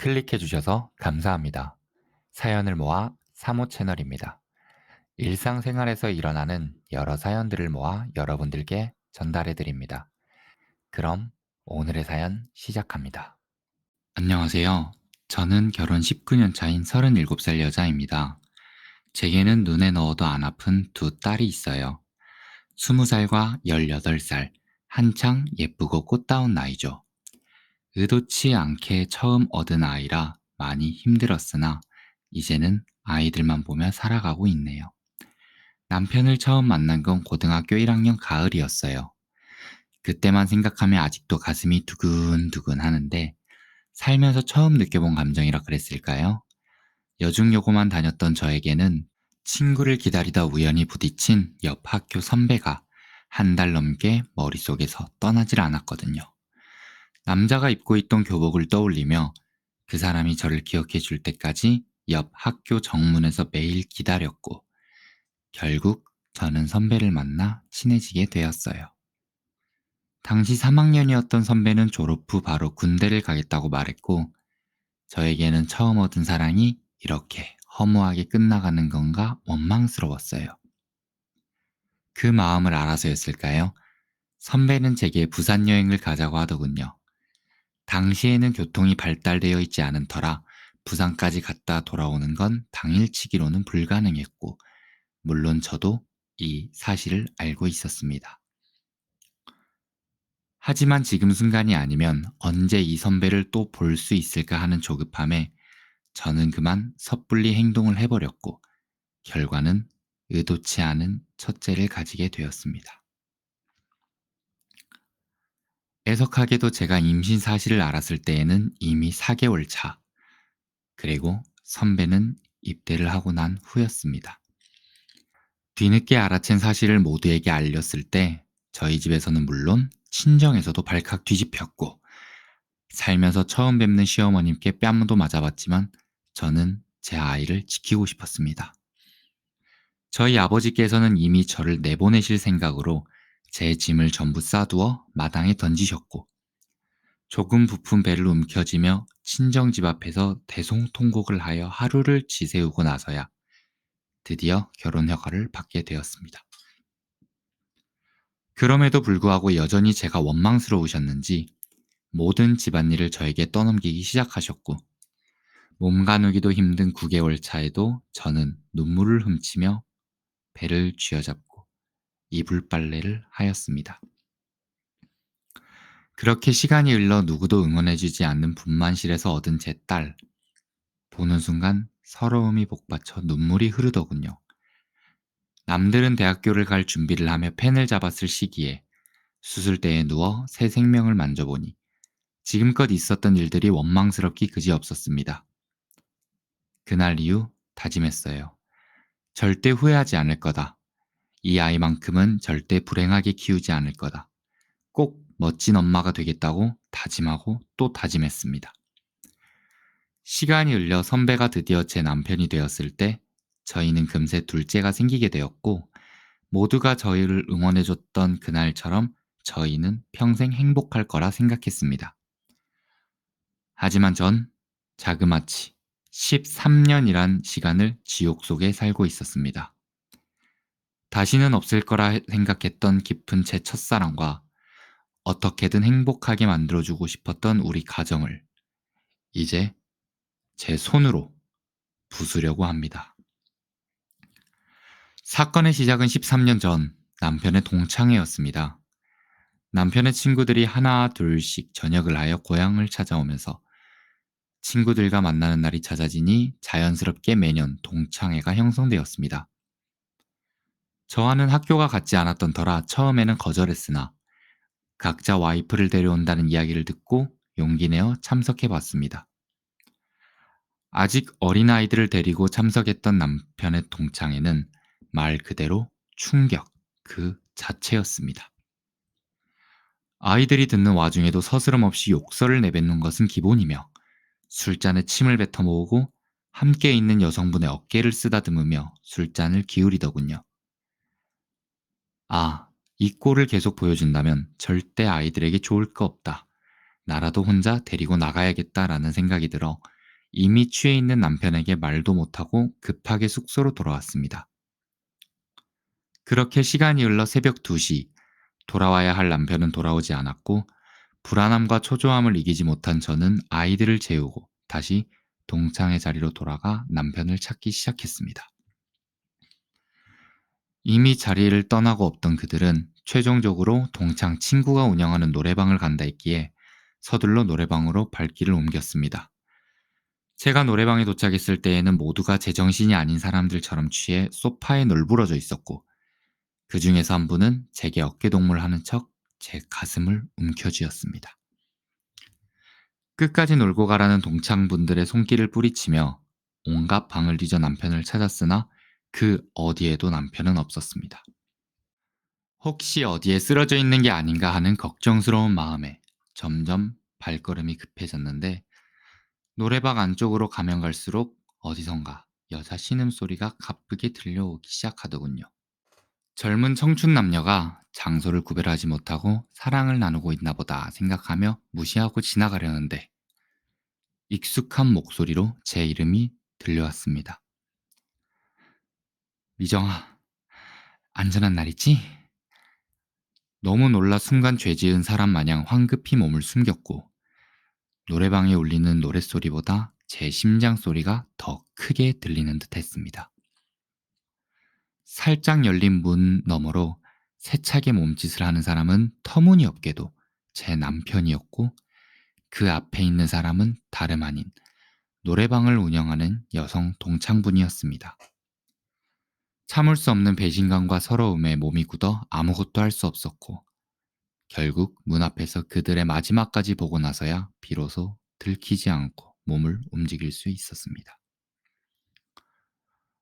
클릭해 주셔서 감사합니다. 사연을 모아 사모 채널입니다. 일상생활에서 일어나는 여러 사연들을 모아 여러분들께 전달해 드립니다. 그럼 오늘의 사연 시작합니다. 안녕하세요. 저는 결혼 19년 차인 37살 여자입니다. 제게는 눈에 넣어도 안 아픈 두 딸이 있어요. 20살과 18살, 한창 예쁘고 꽃다운 나이죠. 의도치 않게 처음 얻은 아이라 많이 힘들었으나 이제는 아이들만 보며 살아가고 있네요. 남편을 처음 만난 건 고등학교 1학년 가을이었어요. 그때만 생각하면 아직도 가슴이 두근두근 하는데 살면서 처음 느껴본 감정이라 그랬을까요? 여중여고만 다녔던 저에게는 친구를 기다리다 우연히 부딪힌 옆 학교 선배가 한 달 넘게 머릿속에서 떠나질 않았거든요. 남자가 입고 있던 교복을 떠올리며 그 사람이 저를 기억해 줄 때까지 옆 학교 정문에서 매일 기다렸고, 결국 저는 선배를 만나 친해지게 되었어요. 당시 3학년이었던 선배는 졸업 후 바로 군대를 가겠다고 말했고, 저에게는 처음 얻은 사랑이 이렇게 허무하게 끝나가는 건가 원망스러웠어요. 그 마음을 알아서였을까요? 선배는 제게 부산 여행을 가자고 하더군요. 당시에는 교통이 발달되어 있지 않은 터라 부산까지 갔다 돌아오는 건 당일치기로는 불가능했고, 물론 저도 이 사실을 알고 있었습니다. 하지만 지금 순간이 아니면 언제 이 선배를 또 볼 수 있을까 하는 조급함에 저는 그만 섣불리 행동을 해버렸고, 결과는 의도치 않은 첫째를 가지게 되었습니다. 애석하게도 제가 임신 사실을 알았을 때에는 이미 4개월 차, 그리고 선배는 입대를 하고 난 후였습니다. 뒤늦게 알아챈 사실을 모두에게 알렸을 때 저희 집에서는 물론 친정에서도 발칵 뒤집혔고, 살면서 처음 뵙는 시어머님께 뺨도 맞아봤지만 저는 제 아이를 지키고 싶었습니다. 저희 아버지께서는 이미 저를 내보내실 생각으로 제 짐을 전부 싸두어 마당에 던지셨고, 조금 부푼 배를 움켜쥐며 친정집 앞에서 대성통곡을 하여 하루를 지새우고 나서야 드디어 결혼 허가를 받게 되었습니다. 그럼에도 불구하고 여전히 제가 원망스러우셨는지 모든 집안일을 저에게 떠넘기기 시작하셨고, 몸 가누기도 힘든 9개월 차에도 저는 눈물을 훔치며 배를 쥐어잡고 이불 빨래를 하였습니다. 그렇게 시간이 흘러 누구도 응원해주지 않는 분만실에서 얻은 제 딸, 보는 순간 서러움이 복받쳐 눈물이 흐르더군요. 남들은 대학교를 갈 준비를 하며 펜을 잡았을 시기에 수술대에 누워 새 생명을 만져보니 지금껏 있었던 일들이 원망스럽기 그지없었습니다. 그날 이후 다짐했어요. 절대 후회하지 않을 거다. 이 아이만큼은 절대 불행하게 키우지 않을 거다. 꼭 멋진 엄마가 되겠다고 다짐하고 또 다짐했습니다. 시간이 흘려 선배가 드디어 제 남편이 되었을 때 저희는 금세 둘째가 생기게 되었고, 모두가 저희를 응원해줬던 그날처럼 저희는 평생 행복할 거라 생각했습니다. 하지만 전 자그마치 13년이란 시간을 지옥 속에 살고 있었습니다. 다시는 없을 거라 생각했던 깊은 제 첫사랑과 어떻게든 행복하게 만들어주고 싶었던 우리 가정을 이제 제 손으로 부수려고 합니다. 사건의 시작은 13년 전 남편의 동창회였습니다. 남편의 친구들이 하나 둘씩 저녁을 하여 고향을 찾아오면서 친구들과 만나는 날이 잦아지니 자연스럽게 매년 동창회가 형성되었습니다. 저와는 학교가 같지 않았던 터라 처음에는 거절했으나 각자 와이프를 데려온다는 이야기를 듣고 용기 내어 참석해 봤습니다. 아직 어린아이들을 데리고 참석했던 남편의 동창회는 말 그대로 충격 그 자체였습니다. 아이들이 듣는 와중에도 서스럼 없이 욕설을 내뱉는 것은 기본이며, 술잔에 침을 뱉어 모으고 함께 있는 여성분의 어깨를 쓰다듬으며 술잔을 기울이더군요. 아, 이 꼴을 계속 보여준다면 절대 아이들에게 좋을 거 없다. 나라도 혼자 데리고 나가야겠다라는 생각이 들어 이미 취해 있는 남편에게 말도 못하고 급하게 숙소로 돌아왔습니다. 그렇게 시간이 흘러 새벽 2시, 돌아와야 할 남편은 돌아오지 않았고, 불안함과 초조함을 이기지 못한 저는 아이들을 재우고 다시 동창의 자리로 돌아가 남편을 찾기 시작했습니다. 이미 자리를 떠나고 없던 그들은 최종적으로 동창 친구가 운영하는 노래방을 간다 했기에 서둘러 노래방으로 발길을 옮겼습니다. 제가 노래방에 도착했을 때에는 모두가 제정신이 아닌 사람들처럼 취해 소파에 널브러져 있었고, 그 중에서 한 분은 제게 어깨동무를 하는 척 제 가슴을 움켜쥐었습니다. 끝까지 놀고 가라는 동창분들의 손길을 뿌리치며 온갖 방을 뒤져 남편을 찾았으나 그 어디에도 남편은 없었습니다. 혹시 어디에 쓰러져 있는 게 아닌가 하는 걱정스러운 마음에 점점 발걸음이 급해졌는데, 노래방 안쪽으로 가면 갈수록 어디선가 여자 신음소리가 가쁘게 들려오기 시작하더군요. 젊은 청춘 남녀가 장소를 구별하지 못하고 사랑을 나누고 있나 보다 생각하며 무시하고 지나가려는데, 익숙한 목소리로 제 이름이 들려왔습니다. 미정아, 안전한 날이지? 너무 놀라 순간 죄지은 사람 마냥 황급히 몸을 숨겼고, 노래방에 울리는 노랫소리보다 제 심장 소리가 더 크게 들리는 듯 했습니다. 살짝 열린 문 너머로 세차게 몸짓을 하는 사람은 터무니없게도 제 남편이었고, 그 앞에 있는 사람은 다름 아닌 노래방을 운영하는 여성 동창분이었습니다. 참을 수 없는 배신감과 서러움에 몸이 굳어 아무것도 할 수 없었고, 결국 문 앞에서 그들의 마지막까지 보고 나서야 비로소 들키지 않고 몸을 움직일 수 있었습니다.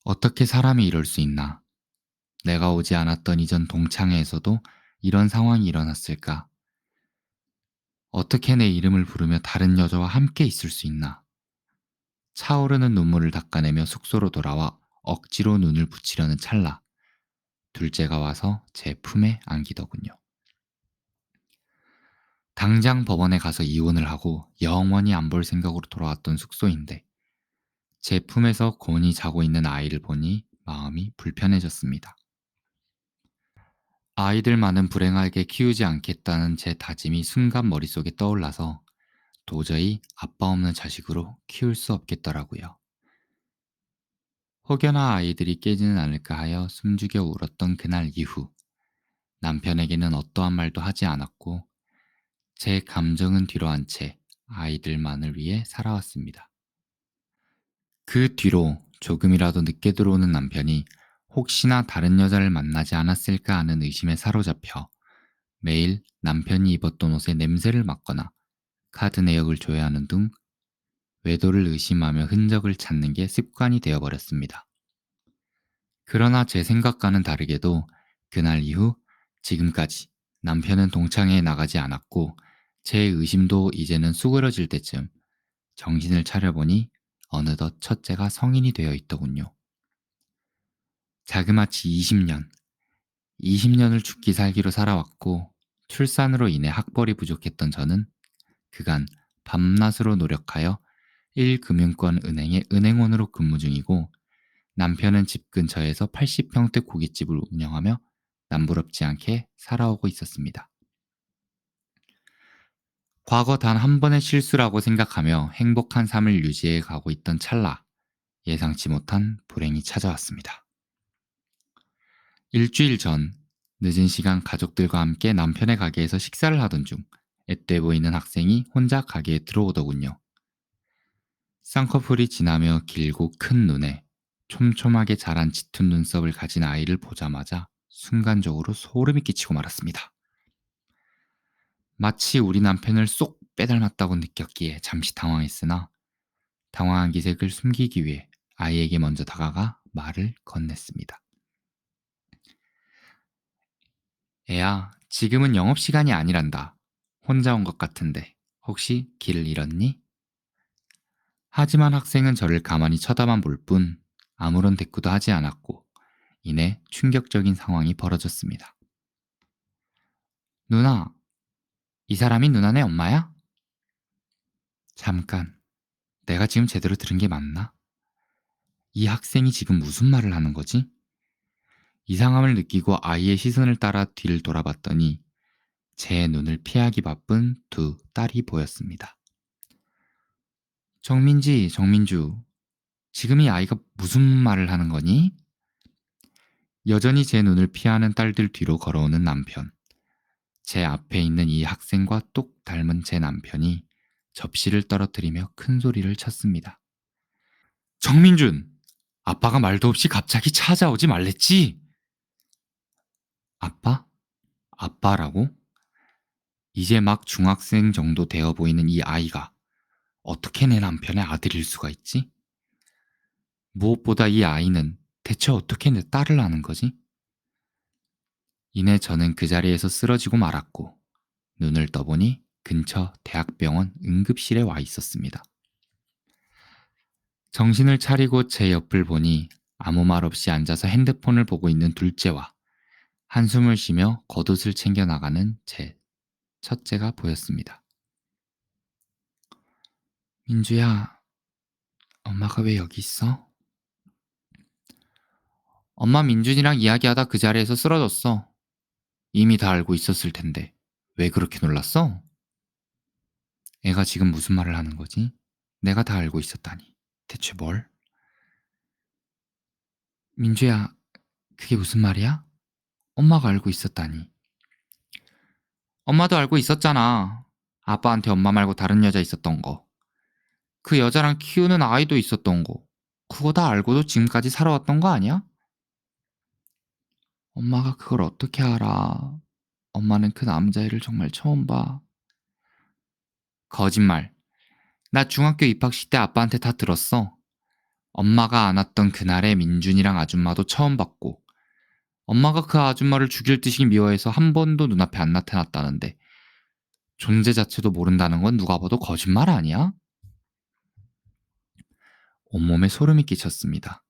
어떻게 사람이 이럴 수 있나? 내가 오지 않았던 이전 동창회에서도 이런 상황이 일어났을까? 어떻게 내 이름을 부르며 다른 여자와 함께 있을 수 있나? 차오르는 눈물을 닦아내며 숙소로 돌아와 억지로 눈을 붙이려는 찰나, 둘째가 와서 제 품에 안기더군요. 당장 법원에 가서 이혼을 하고 영원히 안 볼 생각으로 돌아왔던 숙소인데, 제 품에서 곤히 자고 있는 아이를 보니 마음이 불편해졌습니다. 아이들만은 불행하게 키우지 않겠다는 제 다짐이 순간 머릿속에 떠올라서 도저히 아빠 없는 자식으로 키울 수 없겠더라고요. 혹여나 아이들이 깨지는 않을까 하여 숨죽여 울었던 그날 이후, 남편에게는 어떠한 말도 하지 않았고 제 감정은 뒤로 한 채 아이들만을 위해 살아왔습니다. 그 뒤로 조금이라도 늦게 들어오는 남편이 혹시나 다른 여자를 만나지 않았을까 하는 의심에 사로잡혀 매일 남편이 입었던 옷의 냄새를 맡거나 카드 내역을 조회하는 등 외도를 의심하며 흔적을 찾는 게 습관이 되어버렸습니다. 그러나 제 생각과는 다르게도 그날 이후 지금까지 남편은 동창회에 나가지 않았고, 제 의심도 이제는 수그러질 때쯤 정신을 차려보니 어느덧 첫째가 성인이 되어 있더군요. 자그마치 20년을 죽기 살기로 살아왔고, 출산으로 인해 학벌이 부족했던 저는 그간 밤낮으로 노력하여 1금융권 은행의 은행원으로 근무 중이고, 남편은 집 근처에서 80평대 고깃집을 운영하며 남부럽지 않게 살아오고 있었습니다. 과거 단 한 번의 실수라고 생각하며 행복한 삶을 유지해 가고 있던 찰나, 예상치 못한 불행이 찾아왔습니다. 일주일 전, 늦은 시간 가족들과 함께 남편의 가게에서 식사를 하던 중 앳돼 보이는 학생이 혼자 가게에 들어오더군요. 쌍꺼풀이 지나며 길고 큰 눈에 촘촘하게 자란 짙은 눈썹을 가진 아이를 보자마자 순간적으로 소름이 끼치고 말았습니다. 마치 우리 남편을 쏙 빼닮았다고 느꼈기에 잠시 당황했으나, 당황한 기색을 숨기기 위해 아이에게 먼저 다가가 말을 건넸습니다. 애야, 지금은 영업시간이 아니란다. 혼자 온 것 같은데 혹시 길을 잃었니? 하지만 학생은 저를 가만히 쳐다만 볼 뿐 아무런 대꾸도 하지 않았고, 이내 충격적인 상황이 벌어졌습니다. 누나, 이 사람이 누나네 엄마야? 잠깐, 내가 지금 제대로 들은 게 맞나? 이 학생이 지금 무슨 말을 하는 거지? 이상함을 느끼고 아이의 시선을 따라 뒤를 돌아봤더니 제 눈을 피하기 바쁜 두 딸이 보였습니다. 정민지, 정민주, 지금 이 아이가 무슨 말을 하는 거니? 여전히 제 눈을 피하는 딸들 뒤로 걸어오는 남편. 제 앞에 있는 이 학생과 똑 닮은 제 남편이 접시를 떨어뜨리며 큰 소리를 쳤습니다. 정민준! 아빠가 말도 없이 갑자기 찾아오지 말랬지? 아빠? 아빠라고? 이제 막 중학생 정도 되어 보이는 이 아이가 어떻게 내 남편의 아들일 수가 있지? 무엇보다 이 아이는 대체 어떻게 내 딸을 아는 거지? 이내 저는 그 자리에서 쓰러지고 말았고 눈을 떠보니 근처 대학병원 응급실에 와 있었습니다. 정신을 차리고 제 옆을 보니 아무 말 없이 앉아서 핸드폰을 보고 있는 둘째와 한숨을 쉬며 겉옷을 챙겨 나가는 제 첫째가 보였습니다. 민주야, 엄마가 왜 여기 있어? 엄마 민준이랑 이야기하다 그 자리에서 쓰러졌어. 이미 다 알고 있었을 텐데. 왜 그렇게 놀랐어? 애가 지금 무슨 말을 하는 거지? 내가 다 알고 있었다니. 대체 뭘? 민주야, 그게 무슨 말이야? 엄마가 알고 있었다니. 엄마도 알고 있었잖아. 아빠한테 엄마 말고 다른 여자 있었던 거. 그 여자랑 키우는 아이도 있었던 거. 그거 다 알고도 지금까지 살아왔던 거 아니야? 엄마가 그걸 어떻게 알아? 엄마는 그 남자애를 정말 처음 봐. 거짓말. 나 중학교 입학식 때 아빠한테 다 들었어. 엄마가 안 왔던 그날에 민준이랑 아줌마도 처음 봤고, 엄마가 그 아줌마를 죽일 듯이 미워해서 한 번도 눈앞에 안 나타났다는데, 존재 자체도 모른다는 건 누가 봐도 거짓말 아니야? 온몸에 소름이 끼쳤습니다.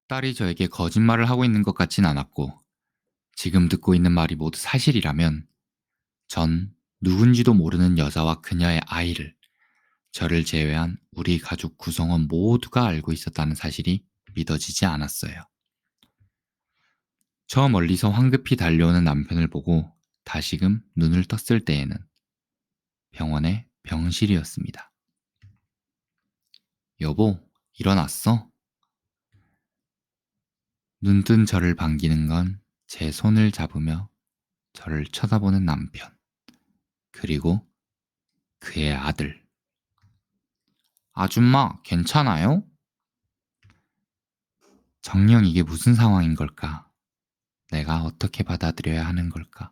딸이 저에게 거짓말을 하고 있는 것 같진 않았고, 지금 듣고 있는 말이 모두 사실이라면, 전 누군지도 모르는 여자와 그녀의 아이를, 저를 제외한 우리 가족 구성원 모두가 알고 있었다는 사실이 믿어지지 않았어요. 저 멀리서 황급히 달려오는 남편을 보고 다시금 눈을 떴을 때에는 병원의 병실이었습니다. 여보, 일어났어? 눈뜬 저를 반기는 건 제 손을 잡으며 저를 쳐다보는 남편, 그리고 그의 아들. 아줌마, 괜찮아요? 정녕 이게 무슨 상황인 걸까? 내가 어떻게 받아들여야 하는 걸까?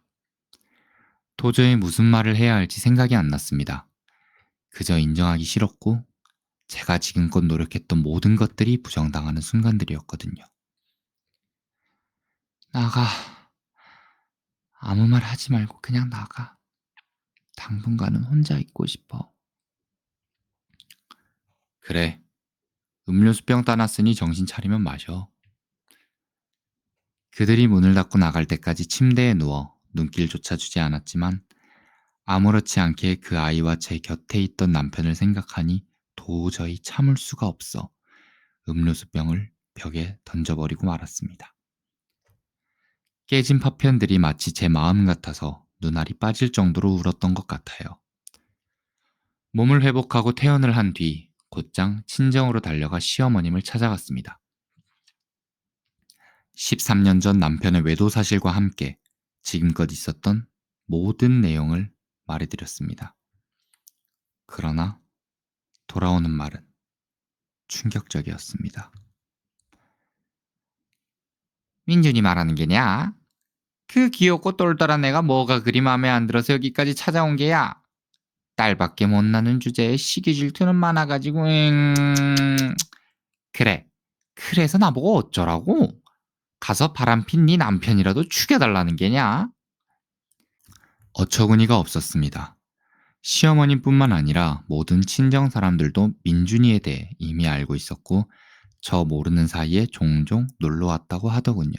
도저히 무슨 말을 해야 할지 생각이 안 났습니다. 그저 인정하기 싫었고, 제가 지금껏 노력했던 모든 것들이 부정당하는 순간들이었거든요. 나가. 아무 말 하지 말고 그냥 나가. 당분간은 혼자 있고 싶어. 그래. 음료수병 따놨으니 정신 차리면 마셔. 그들이 문을 닫고 나갈 때까지 침대에 누워 눈길조차 주지 않았지만 아무렇지 않게 그 아이와 제 곁에 있던 남편을 생각하니 도저히 참을 수가 없어 음료수병을 벽에 던져버리고 말았습니다. 깨진 파편들이 마치 제 마음 같아서 눈알이 빠질 정도로 울었던 것 같아요. 몸을 회복하고 퇴원을 한 뒤 곧장 친정으로 달려가 시어머님을 찾아갔습니다. 13년 전 남편의 외도 사실과 함께 지금껏 있었던 모든 내용을 말해드렸습니다. 그러나 돌아오는 말은 충격적이었습니다. 민준이 말하는 게냐? 그 귀엽고 똘똘한 애가 뭐가 그리 맘에 안 들어서 여기까지 찾아온 게야? 딸밖에 못 나는 주제에 시기 질투는 많아가지고 그래. 그래서 나보고 어쩌라고? 가서 바람핀 네 남편이라도 죽여달라는 게냐? 어처구니가 없었습니다. 시어머님뿐만 아니라 모든 친정 사람들도 민준이에 대해 이미 알고 있었고 저 모르는 사이에 종종 놀러 왔다고 하더군요.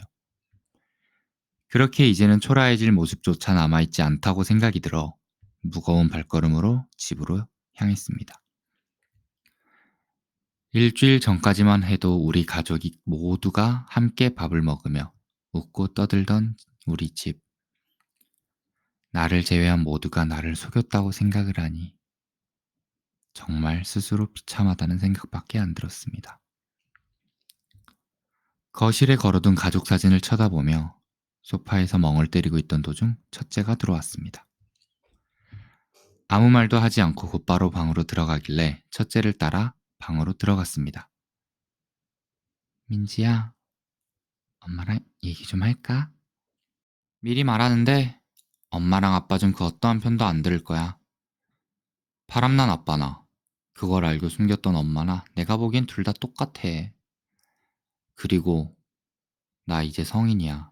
그렇게 이제는 초라해질 모습조차 남아있지 않다고 생각이 들어 무거운 발걸음으로 집으로 향했습니다. 일주일 전까지만 해도 우리 가족이 모두가 함께 밥을 먹으며 웃고 떠들던 우리 집. 나를 제외한 모두가 나를 속였다고 생각을 하니 정말 스스로 비참하다는 생각밖에 안 들었습니다. 거실에 걸어둔 가족 사진을 쳐다보며 소파에서 멍을 때리고 있던 도중 첫째가 들어왔습니다. 아무 말도 하지 않고 곧바로 방으로 들어가길래 첫째를 따라 방으로 들어갔습니다. 민지야, 엄마랑 얘기 좀 할까? 미리 말하는데 엄마랑 아빠 중 그 어떠한 편도 안 들을 거야. 바람난 아빠나 그걸 알고 숨겼던 엄마나 내가 보기엔 둘 다 똑같아. 그리고 나 이제 성인이야.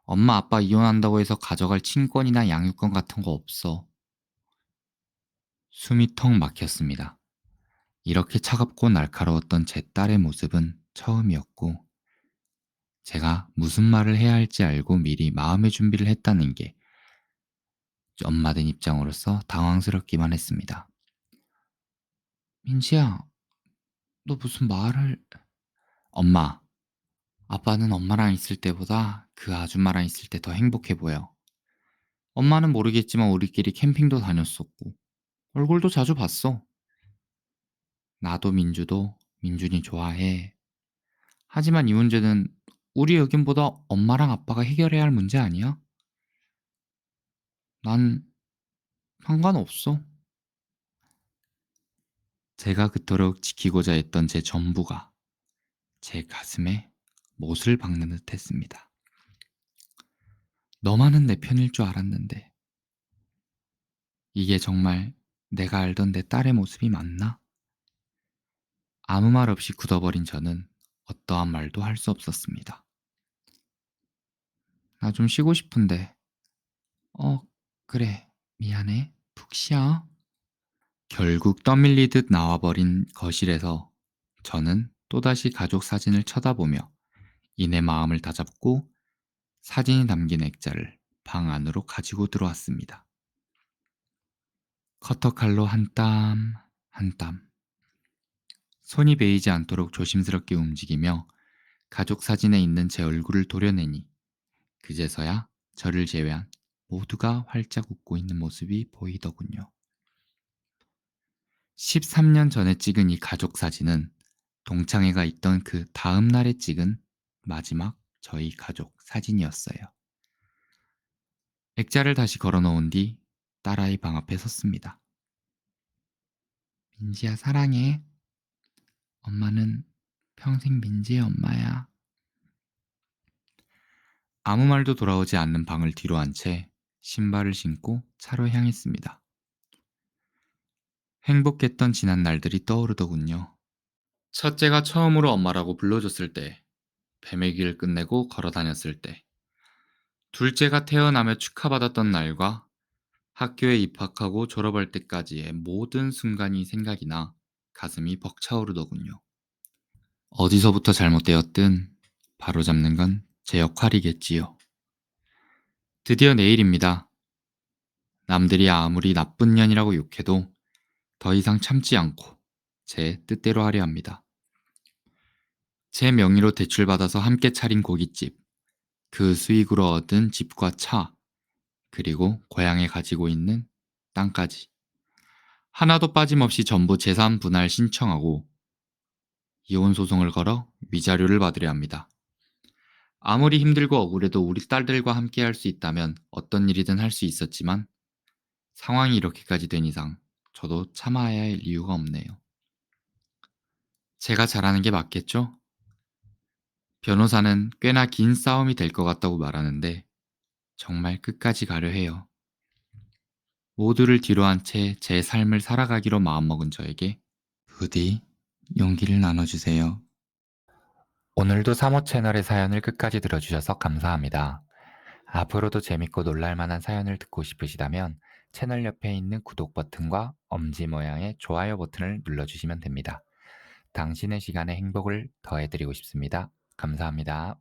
엄마 아빠 이혼한다고 해서 가져갈 친권이나 양육권 같은 거 없어. 숨이 턱 막혔습니다. 이렇게 차갑고 날카로웠던 제 딸의 모습은 처음이었고 제가 무슨 말을 해야 할지 알고 미리 마음의 준비를 했다는 게 엄마된 입장으로서 당황스럽기만 했습니다. 민지야, 너 무슨 말을... 엄마, 아빠는 엄마랑 있을 때보다 그 아줌마랑 있을 때 더 행복해 보여. 엄마는 모르겠지만 우리끼리 캠핑도 다녔었고 얼굴도 자주 봤어. 나도 민주도 민준이 좋아해. 하지만 이 문제는 우리 의견보다 엄마랑 아빠가 해결해야 할 문제 아니야? 난 상관없어. 제가 그토록 지키고자 했던 제 전부가 제 가슴에 못을 박는 듯 했습니다. 너만은 내 편일 줄 알았는데 이게 정말 내가 알던 내 딸의 모습이 맞나? 아무 말 없이 굳어버린 저는 어떠한 말도 할 수 없었습니다. 나 좀 쉬고 싶은데. 그래. 미안해. 푹 쉬어. 결국 떠밀리듯 나와버린 거실에서 저는 또다시 가족 사진을 쳐다보며 이내 마음을 다잡고 사진이 담긴 액자를 방 안으로 가지고 들어왔습니다. 커터칼로 한 땀, 한 땀. 손이 베이지 않도록 조심스럽게 움직이며 가족 사진에 있는 제 얼굴을 도려내니 그제서야 저를 제외한 모두가 활짝 웃고 있는 모습이 보이더군요. 13년 전에 찍은 이 가족 사진은 동창회가 있던 그 다음 날에 찍은 마지막 저희 가족 사진이었어요. 액자를 다시 걸어 놓은 뒤 딸아이 방 앞에 섰습니다. 민지야 사랑해. 엄마는 평생 민지의 엄마야. 아무 말도 돌아오지 않는 방을 뒤로 한 채 신발을 신고 차로 향했습니다. 행복했던 지난 날들이 떠오르더군요. 첫째가 처음으로 엄마라고 불러줬을 때, 배매기를 끝내고 걸어 다녔을 때, 둘째가 태어나며 축하받았던 날과 학교에 입학하고 졸업할 때까지의 모든 순간이 생각이 나 가슴이 벅차오르더군요. 어디서부터 잘못되었든 바로잡는 건 제 역할이겠지요. 드디어 내일입니다. 남들이 아무리 나쁜 년이라고 욕해도 더 이상 참지 않고 제 뜻대로 하려 합니다. 제 명의로 대출받아서 함께 차린 고깃집, 그 수익으로 얻은 집과 차, 그리고 고향에 가지고 있는 땅까지 하나도 빠짐없이 전부 재산 분할 신청하고 이혼 소송을 걸어 위자료를 받으려 합니다. 아무리 힘들고 억울해도 우리 딸들과 함께 할 수 있다면 어떤 일이든 할 수 있었지만 상황이 이렇게까지 된 이상 저도 참아야 할 이유가 없네요. 제가 잘하는 게 맞겠죠? 변호사는 꽤나 긴 싸움이 될 것 같다고 말하는데 정말 끝까지 가려 해요. 모두를 뒤로한 채 제 삶을 살아가기로 마음먹은 저에게 부디 용기를 나눠주세요. 오늘도 사모 채널의 사연을 끝까지 들어주셔서 감사합니다. 앞으로도 재밌고 놀랄만한 사연을 듣고 싶으시다면 채널 옆에 있는 구독 버튼과 엄지 모양의 좋아요 버튼을 눌러주시면 됩니다. 당신의 시간에 행복을 더해드리고 싶습니다. 감사합니다.